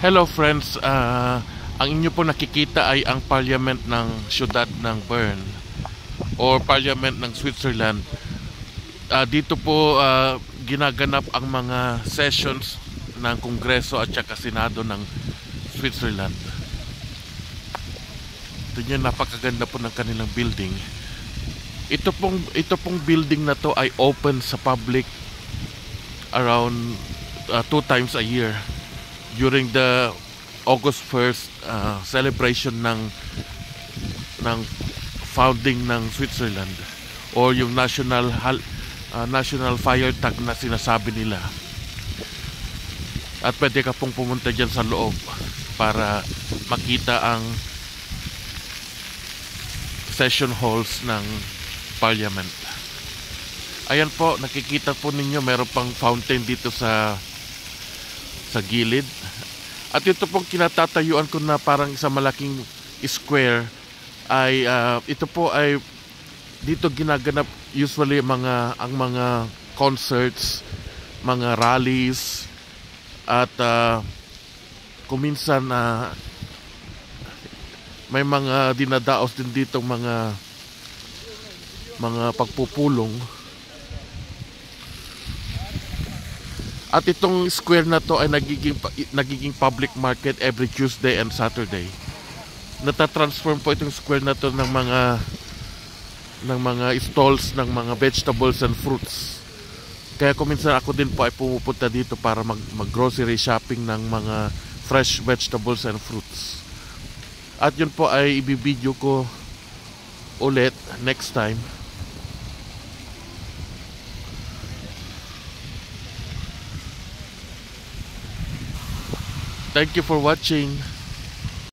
Hello friends, ang inyo po nakikita ay ang parliament ng siyudad ng Bern or parliament ng Switzerland. Dito po ginaganap ang mga sessions ng Kongreso at saka Senado ng Switzerland. Ito nyo, napakaganda po ng kanilang building. Ito pong building na to ay open sa public around 2 times a year during the August 1st celebration ng founding ng Switzerland or yung national fire tag na sinasabi nila. At pwede ka pong pumunta dyan sa loob para makita ang session halls ng parliament. Ayan po, nakikita po ninyo meron pang fountain dito sa gilid. At ito pong kinatatayuan ko na parang isang malaking square ay ito po ay dito ginaganap usually ang mga concerts, mga rallies at kuminsan may mga dinadaos din dito mga pagpupulong. At itong square na to ay nagiging public market every Tuesday and Saturday. Natatransform po itong square na to ng mga stalls ng mga vegetables and fruits. Kaya kuminsan ako din po ay pumupunta dito para mag-grocery shopping ng mga fresh vegetables and fruits. At yun po ay ibibideo ko ulit next time. Thank you for watching.